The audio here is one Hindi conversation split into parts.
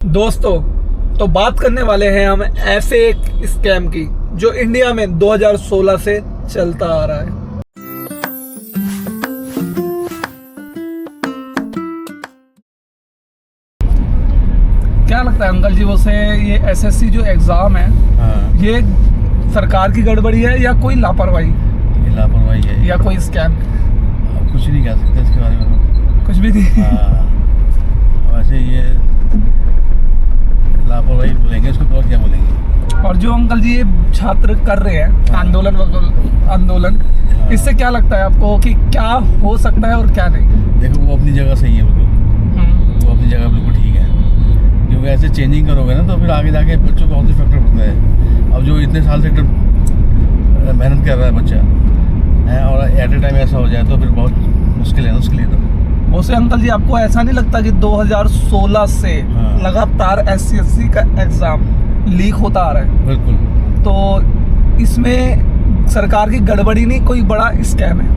दोस्तों, तो बात करने वाले हैं हम ऐसे एक स्कैम की जो इंडिया में 2016 से चलता आ रहा है। क्या लगता है अंकल जी, वो से ये एसएससी जो एग्जाम है, ये सरकार की गड़बड़ी है या कोई लापरवाही? ये लापरवाही है या कोई स्कैम? अब कुछ नहीं कह सकते इसके बारे में। कुछ भी नहीं। वैसे ये लापरवाही बोलेंगे इसको, तो क्या बोलेंगे। और जो अंकल जी ये छात्र कर रहे हैं आंदोलन, इससे क्या लगता है आपको कि क्या हो सकता है और क्या नहीं? देखो, वो अपनी जगह सही है, बिल्कुल वो अपनी जगह बिल्कुल ठीक है, क्योंकि ऐसे चेंजिंग करोगे ना तो फिर आगे जाके बच्चों को बहुत ही फैक्टर पड़ता है। अब जो इतने साल से मेहनत कर रहा है बच्चा है और एट ए टाइम ऐसा हो जाए तो फिर बहुत मुश्किल है ना उसके लिए। तो वैसे अंकल जी, आपको ऐसा नहीं लगता कि 2016 से लगातार एसएससी का एग्जाम लीक होता आ रहा है? बिल्कुल। तो इसमें सरकार की गड़बड़ी नहीं, कोई बड़ा स्कैम है?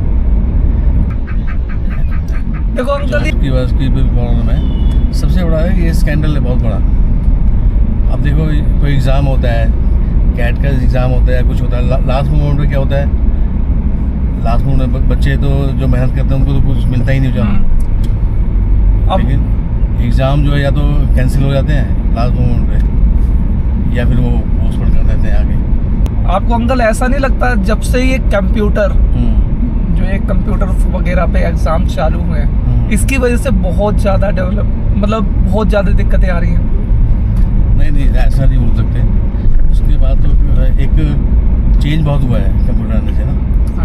देखो अंकल जी, की वजह की भी प्रॉब्लम है, सबसे बड़ा है ये स्कैंडल है बहुत बड़ा। अब देखो, कोई एग्ज़ाम होता है, कैट का एग्ज़ाम होता है, कुछ होता है, लास्ट मोमेंट में क्या होता है, लास्ट मोमेंट में बच्चे तो जो मेहनत करते हैं उनको तो कुछ मिलता ही नहीं होता। लेकिन एग्ज़ाम जो है या तो कैंसिल हो जाते हैं लास्ट मोमेंट पे, या फिर वो पोस्टपोन कर देते हैं आगे। आपको अंकल ऐसा नहीं लगता जब से ये कंप्यूटर जो ये कंप्यूटर वगैरह पे एग्जाम चालू हुए हैं, इसकी वजह से बहुत ज़्यादा बहुत ज़्यादा दिक्कतें आ रही हैं? नहीं, ऐसा नहीं बोल सकते। उसके बाद तो एक चेंज बहुत हुआ है कंप्यूटर आने से ना,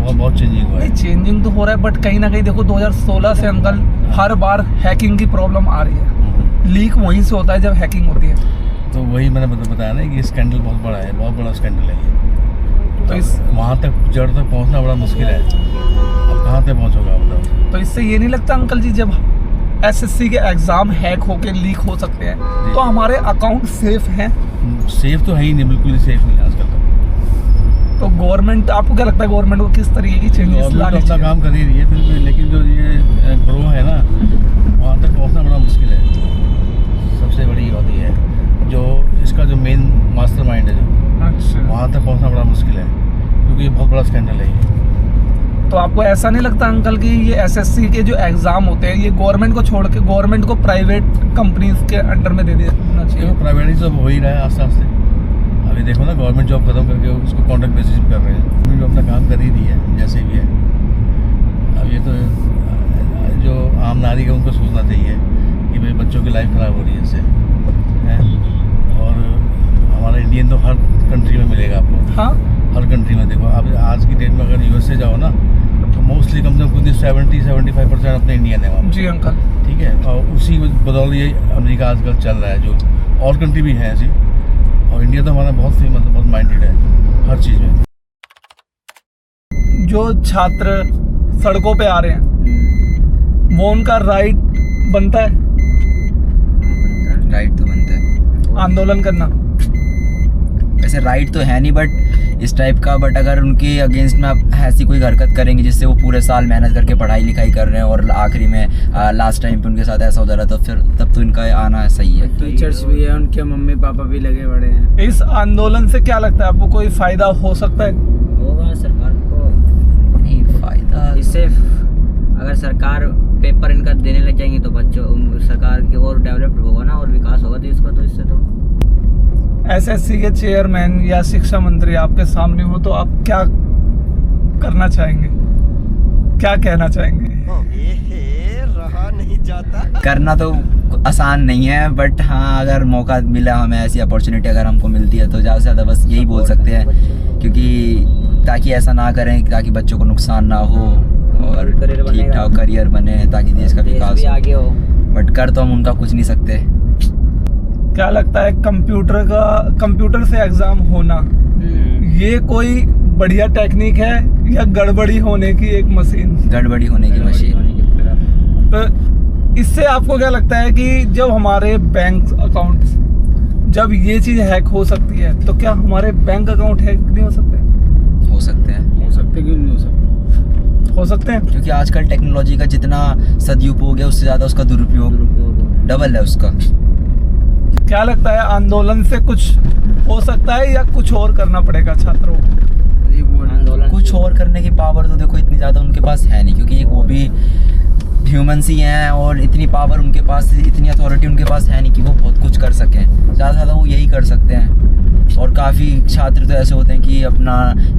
बहुत चेंजिंग हुआ है। चेंजिंग तो हो रहा है, बट कहीं ना कहीं देखो 2016 से अंकल हर बार हैकिंग की प्रॉब्लम आ रही है। लीक वहीं से होता है जब हैकिंग होती है। तो वही मैंने बताया ना कि स्कैंडल बहुत बड़ा है, बहुत बड़ा स्कैंडल है ये। तो इस वहाँ तक जड़ तक पहुँचना बड़ा मुश्किल है। अब कहाँ तक पहुँचोगा बताओ? तो इससे ये नहीं लगता अंकल जी, जब एसएससी के एग्जाम हैक होके लीक हो सकते हैं तो हमारे अकाउंट सेफ हैं? सेफ तो है ही नहीं, बिल्कुल ही सेफ नहीं आजकल तो गवर्नमेंट, आपको क्या लगता है गवर्नमेंट को किस तरीके की चेंजेस लानी चाहिए? अपना काम कर ही रही है फिर भी, लेकिन जो ये ग्रो है ना, वहाँ तक पहुँचना बड़ा मुश्किल है। सबसे बड़ी बात ये है, जो इसका जो मेन मास्टरमाइंड है जो, अच्छा, वहाँ तक पहुँचना बड़ा मुश्किल है, क्योंकि ये बहुत बड़ा स्कैंडल है ये। तो आपको ऐसा नहीं लगता अंकल कि ये एसएससी के जो एग्जाम होते हैं, ये गवर्नमेंट को छोड़ के गवर्नमेंट को प्राइवेट कंपनीज के अंडर में दे देना चाहिए? प्राइवेटाइज हो ही रहा है आस्ते आस्ते। अभी देखो ना, गवर्नमेंट जॉब खत्म करके उसको कॉन्ट्रैक्ट बेसिस पे कर रहे हैं। गवर्नमेंट अपना काम कर ही रही है जैसे भी है। अब ये तो जो आम नागरिक है उनको सोचना चाहिए कि भाई बच्चों की लाइफ ख़राब हो रही है इससे, है। और हमारा इंडियन तो हर कंट्री में मिलेगा आपको। हाँ, हर कंट्री में। देखो, अब आज की डेट में अगर यूएसए जाओ ना, तो मोस्टली कम से कम खुद 70-75% अपने इंडियन है वहाँ। जी अंकल। ठीक है, और उसी बदौलत ये अमेरिका आजकल चल रहा है, जो और कंट्री भी है ऐसी। और इंडिया तो हमारा बहुत फेमस है, बहुत माइंडेड है हर चीज़ में। जो छात्र सड़कों पे आ रहे हैं, वो उनका राइट बनता है? राइट तो बनता है आंदोलन करना। वैसे राइट तो है नहीं बट इस टाइप का, बट अगर उनके अगेंस्ट में आप ऐसी कोई हरकत करेंगे जिससे वो पूरे साल मेहनत करके पढ़ाई लिखाई कर रहे हैं और आखिरी में लास्ट टाइम पे उनके साथ ऐसा हो जा रहा है, तो फिर तब तो इनका आना सही है। टीचर्स भी है, उनके मम्मी पापा भी लगे बड़े हैं। इस आंदोलन से क्या लगता है आपको, कोई फायदा हो सकता है? होगा सरकार को नहीं फायदा इससे। अगर सरकार पेपर इनका देने लग जाएंगे तो बच्चों सरकार की और डेवलप होगा ना, और विकास होगा देश का। तो इससे तो एसएससी के चेयरमैन या शिक्षा मंत्री आपके सामने हो तो आप क्या करना चाहेंगे, क्या कहना चाहेंगे? रहा नहीं जाता। करना तो आसान नहीं है, बट हाँ अगर मौका मिला, हमें ऐसी अपॉर्चुनिटी अगर हमको मिलती है तो ज़्यादा से ज़्यादा बस यही बोल सकते हैं, क्योंकि ताकि ऐसा ना करें, ताकि बच्चों को नुकसान ना हो और ठीक ठाक करियर बने, ताकि देश का विकास आगे हो। बट कर तो हम उनका कुछ नहीं सकते। क्या लगता है कंप्यूटर से एग्जाम होना, ये कोई बढ़िया टेक्निक है या गड़बड़ी होने की एक मशीन? गड़बड़ी होने की मशीन। तो इससे आपको क्या लगता है कि जब हमारे बैंक अकाउंट, जब ये चीज़ हैक हो सकती है, तो क्या हमारे बैंक अकाउंट हैक नहीं हो सकते? हो सकते हैं। हो सकते, क्यों नहीं हो सकते? हो सकते हैं, क्योंकि आजकल टेक्नोलॉजी का जितना सदुपयोग है उससे ज़्यादा उसका दुरुपयोग डबल है उसका। क्या लगता है आंदोलन से कुछ हो सकता है या कुछ और करना पड़ेगा छात्रों को? आंदोलन कुछ और करने की पावर तो देखो इतनी ज़्यादा उनके पास है नहीं, क्योंकि वो भी ह्यूमंस ही हैं और इतनी पावर उनके पास, इतनी अथॉरिटी उनके पास है नहीं कि वो बहुत कुछ कर सकें। ज़्यादा से ज़्यादा वो यही कर सकते हैं। और काफ़ी छात्र तो ऐसे होते हैं कि अपना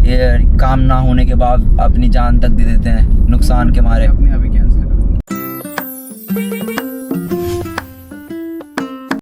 ये काम ना होने के बाद अपनी जान तक दे देते हैं नुकसान के मारे। अपने आप ही